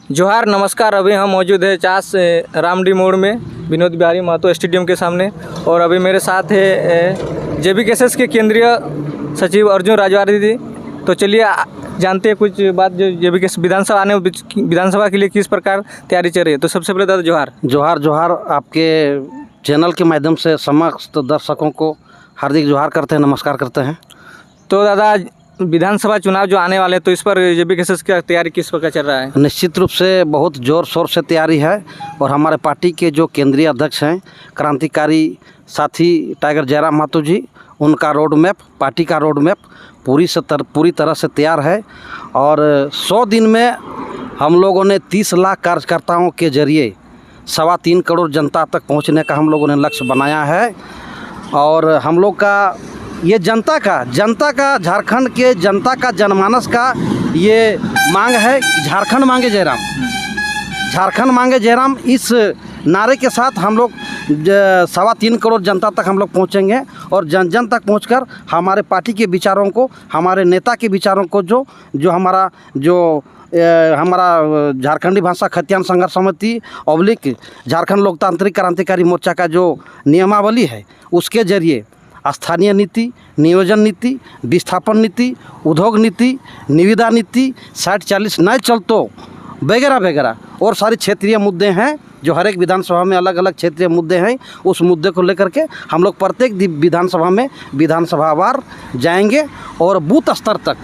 जोहार नमस्कार। अभी हम मौजूद है चास रामडी मोड़ में विनोद बिहारी महतो स्टेडियम के सामने, और अभी मेरे साथ है जेबीकेएसएस के केंद्रीय सचिव अर्जुन राजवारी जी। तो चलिए जानते हैं कुछ बात जो जेबीकेएसएस विधानसभा के लिए किस प्रकार तैयारी चल रही है। तो सबसे पहले दादा जोहार। जोहार जोहार। आपके चैनल के माध्यम से समस्त दर्शकों को हार्दिक जोहार करते हैं, नमस्कार करते हैं। तो दादा विधानसभा चुनाव जो आने वाले हैं, तो इस पर जेबीकेएसएस की तैयारी किस प्रकार चल रहा है? निश्चित रूप से बहुत ज़ोर शोर से तैयारी है, और हमारे पार्टी के जो केंद्रीय अध्यक्ष हैं क्रांतिकारी साथी टाइगर जयराम महतो जी, उनका रोड मैप, पार्टी का रोड मैप पूरी तरह से तैयार है। और 100 दिन में हम लोगों ने 30 लाख कार्यकर्ताओं के जरिए 3.25 करोड़ जनता तक पहुंचने का हम लोगों ने लक्ष्य बनाया है। और हम लोग का ये जनता का झारखंड के जनता का जनमानस का ये मांग है, झारखंड मांगे जयराम, झारखंड मांगे जयराम। इस नारे के साथ हम लोग 3.25 करोड़ जनता तक हम लोग पहुँचेंगे, और जन जन तक पहुँचकर हमारे पार्टी के विचारों को, हमारे नेता के विचारों को, जो हमारा झारखंडी भाषा खतियान संघर्ष समिति ऑब्लिक झारखंड लोकतांत्रिक क्रांतिकारी मोर्चा का जो नियमावली है, उसके जरिए स्थानीय नीति, नियोजन नीति, विस्थापन नीति, उद्योग नीति, निविदा नीति, 60-40 नए चलतो वगैरह वगैरह और सारे क्षेत्रीय मुद्दे हैं जो हर एक विधानसभा में अलग अलग क्षेत्रीय मुद्दे हैं। उस मुद्दे को लेकर के हम लोग प्रत्येक विधानसभा में विधानसभावार जाएंगे, और बूथ स्तर तक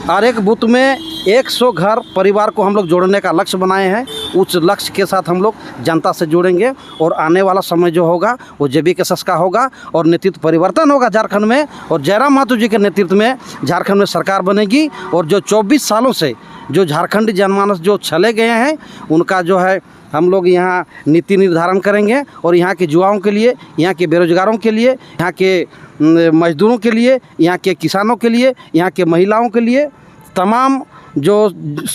हर एक बूथ में 100 घर परिवार को हम लोग जोड़ने का लक्ष्य बनाए हैं। उस लक्ष्य के साथ हम लोग जनता से जुड़ेंगे, और आने वाला समय जो होगा वो जेबीकेएसएस का होगा, और नेतृत्व परिवर्तन होगा झारखंड में, और जयराम महतो जी के नेतृत्व में झारखंड में सरकार बनेगी। और जो 24 सालों से जो झारखंडी जनमानस जो चले गए हैं, उनका जो है हम लोग यहाँ नीति निर्धारण करेंगे, और यहाँ के युवाओं के लिए, यहाँ के बेरोजगारों के लिए, यहाँ के मजदूरों के लिए, यहाँ के किसानों के लिए, यहाँ के महिलाओं के लिए तमाम जो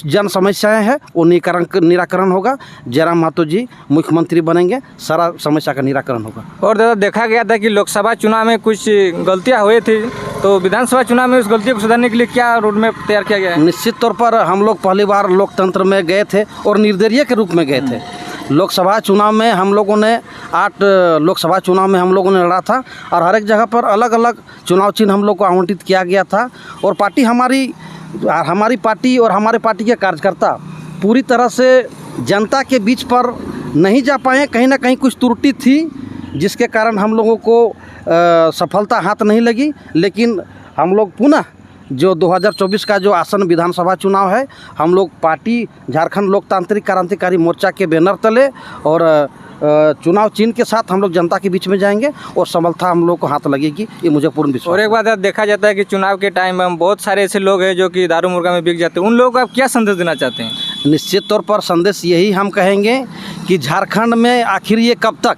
जन समस्याएं हैं वो निराकरण होगा। जयराम महतो जी मुख्यमंत्री बनेंगे, सारा समस्या का निराकरण होगा। और दादा देखा गया था कि लोकसभा चुनाव में कुछ गलतियां हुई थी, तो विधानसभा चुनाव में उस गलतियों को सुधारने के लिए क्या रोड मैप तैयार किया गया है? निश्चित तौर पर हम लोग पहली बार लोकतंत्र में गए थे और निर्दलीय के रूप में गए थे। लोकसभा चुनाव में हम लोगों ने 8 लोकसभा चुनाव में हम लोगों ने लड़ा था, और हर एक जगह पर अलग अलग चुनाव चिन्ह हम लोग को आवंटित किया गया था। और हमारी पार्टी और हमारे पार्टी के कार्यकर्ता पूरी तरह से जनता के बीच पर नहीं जा पाए, कहीं ना कहीं कुछ त्रुटि थी, जिसके कारण हम लोगों को सफलता हाथ नहीं लगी। लेकिन हम लोग पुनः जो 2024 का जो आसन विधानसभा चुनाव है, हम लोग पार्टी झारखंड लोकतांत्रिक क्रांतिकारी मोर्चा के बैनर तले और चुनाव चिन्ह के साथ हम लोग जनता के बीच में जाएंगे, और सफलता हम लोग को हाथ लगेगी, ये मुझे पूर्ण विश्वास। और एक बात देखा जाता है कि चुनाव के टाइम में बहुत सारे ऐसे लोग हैं जो कि दारू मुर्गा में बिक जाते हैं, उन लोगों को आप क्या संदेश देना चाहते हैं? निश्चित तौर पर संदेश यही हम कहेंगे कि झारखंड में आखिर ये कब तक,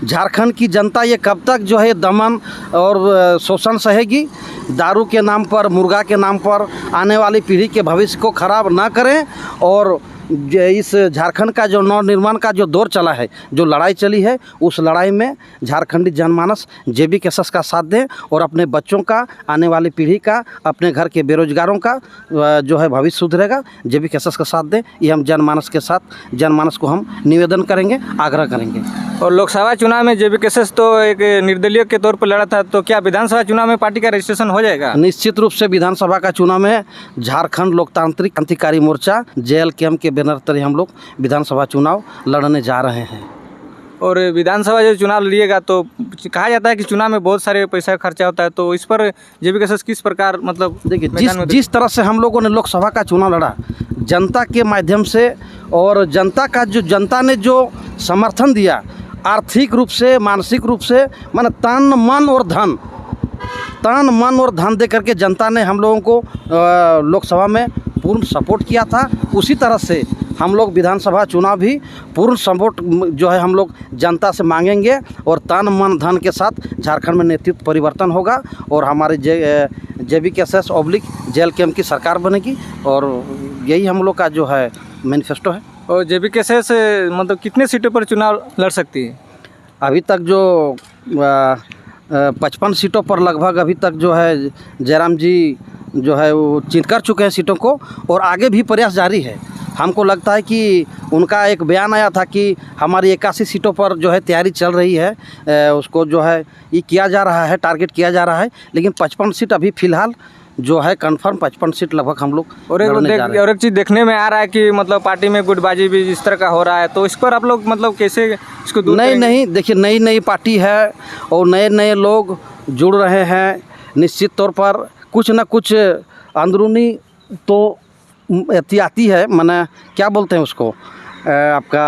झारखंड की जनता ये कब तक जो है दमन और शोषण सहेगी। दारू के नाम पर, मुर्गा के नाम पर आने वाली पीढ़ी के भविष्य को खराब ना करें, और इस झारखंड का जो नवनिर्माण का जो दौर चला है, जो लड़ाई चली है, उस लड़ाई में झारखंडी जनमानस जेबीकेएसएस का साथ दें, और अपने बच्चों का, आने वाली पीढ़ी का, अपने घर के बेरोजगारों का जो है भविष्य सुधरेगा, जेबीकेएसएस का साथ दें। ये हम जनमानस को हम निवेदन करेंगे, आग्रह करेंगे। और लोकसभा चुनाव में जेबीकेएसएस तो एक निर्दलीय के तौर पर लड़ा था, तो क्या विधानसभा चुनाव में पार्टी का रजिस्ट्रेशन हो जाएगा? निश्चित रूप से विधानसभा का चुनाव में झारखंड लोकतांत्रिक क्रांतिकारी मोर्चा JLKM के बैनर तले हम लोग विधानसभा चुनाव लड़ने जा रहे हैं। और विधानसभा जो चुनाव लिएगा, तो कहा जाता है कि चुनाव में बहुत सारे पैसा खर्चा होता है, तो इस पर जेबीकेएसएस किस प्रकार, मतलब देखिए, जिस तरह से हम लोगों ने लोकसभा का चुनाव लड़ा जनता के माध्यम से, और जनता ने जो समर्थन दिया आर्थिक रूप से, मानसिक रूप से, माने तन मन और धन दे करके जनता ने हम लोगों को लोकसभा में पूर्ण सपोर्ट किया था। उसी तरह से हम लोग विधानसभा चुनाव भी पूर्ण सपोर्ट जो है हम लोग जनता से मांगेंगे, और तन मन धन के साथ झारखंड में नेतृत्व परिवर्तन होगा, और हमारे जेबीकेएसएस ऑब्लिक JLKM की सरकार बनेगी, और यही हम लोग का जो है मैनिफेस्टो है। और जेबीकेएसएस मतलब कितने सीटों पर चुनाव लड़ सकती है? अभी तक जो 55 सीटों पर लगभग अभी तक जो है जयराम जी जो है वो चिन्ह कर चुके हैं सीटों को, और आगे भी प्रयास जारी है। हमको लगता है कि उनका एक बयान आया था कि हमारी 81 सीटों पर जो है तैयारी चल रही है, उसको जो है ये किया जा रहा है, टारगेट किया जा रहा है, लेकिन 55 सीट अभी फ़िलहाल जो है कंफर्म 55 सीट लगभग हम लोग और एक चीज़ देखने में आ रहा है कि मतलब पार्टी में गुटबाजी भी इस तरह का हो रहा है, तो इस पर आप लोग मतलब कैसे इसको दूर करेंगे? नहीं, देखिए नई नई पार्टी है और नए नए लोग जुड़ रहे हैं। निश्चित तौर पर कुछ ना कुछ अंदरूनी तो आती है, माने क्या बोलते हैं उसको, आपका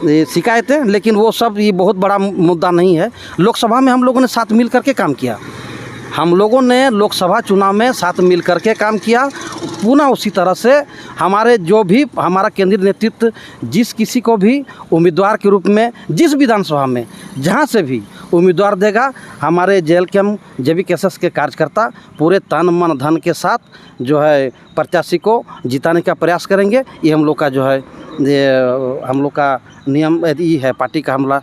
ये शिकायतें, लेकिन वो सब ये बहुत बड़ा मुद्दा नहीं है। लोकसभा में हम लोगों ने साथ मिल करके काम किया, हम लोगों ने लोकसभा चुनाव में साथ मिल करके काम किया। पुनः उसी तरह से हमारे जो भी हमारा केंद्रीय नेतृत्व जिस किसी को भी उम्मीदवार के रूप में जिस विधानसभा में जहां से भी उम्मीदवार देगा, हमारे JLKM JBKSS के कार्यकर्ता पूरे तन मन धन के साथ जो है प्रत्याशी को जिताने का प्रयास करेंगे। ये हम लोग का जो है ये हम लोग का नियम ये है, पार्टी का हमला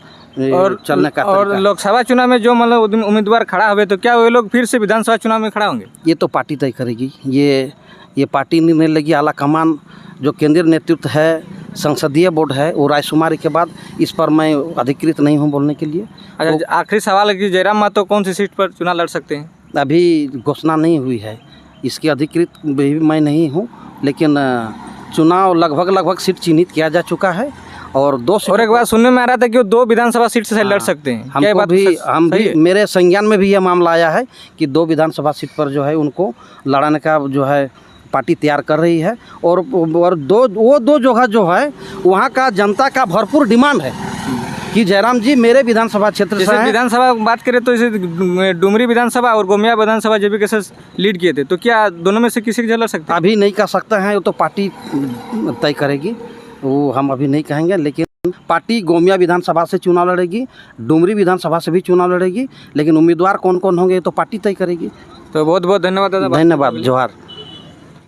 और चलने का। और लोकसभा चुनाव में जो मतलब उम्मीदवार खड़ा हुए, तो क्या वे लोग फिर से विधानसभा चुनाव में खड़ा होंगे? ये तो पार्टी तय करेगी, ये पार्टी निर्णय लेगी। आला कमान जो केंद्रीय नेतृत्व है, संसदीय बोर्ड है, वो रायशुमारी के बाद इस पर मैं अधिकृत नहीं हूँ बोलने के लिए। अच्छा, आखिरी सवाल है कि जयराम महतो कौन सी सीट पर चुनाव लड़ सकते हैं? अभी घोषणा नहीं हुई है, इसकी अधिकृत भी मैं नहीं हूँ, लेकिन चुनाव लगभग सीट चिन्हित किया जा चुका है। और एक बात सुनने में आ रहा था कि वो 2 विधानसभा सीट से लड़ सकते हैं। क्या बात हम भी मेरे संज्ञान में भी यह मामला आया है कि 2 विधानसभा सीट पर जो है उनको लड़ाने का जो है पार्टी तैयार कर रही है। और वो दो जगह जो है वहाँ का जनता का भरपूर डिमांड है कि जयराम जी मेरे विधानसभा क्षेत्र से विधानसभा बात करें तो इसे डुमरी विधानसभा और गोमिया विधानसभा JBKSS लीड किए थे, तो क्या दोनों में से किसी की लड़ सकते हैं? अभी नहीं कह सकते हैं, वो तो पार्टी तय करेगी, वो हम अभी नहीं कहेंगे। लेकिन पार्टी गोमिया विधानसभा से चुनाव लड़ेगी, डुमरी विधानसभा से भी चुनाव लड़ेगी, लेकिन उम्मीदवार कौन कौन होंगे ये तो पार्टी तय करेगी। तो बहुत बहुत धन्यवाद दादा। धन्यवाद, जोहार।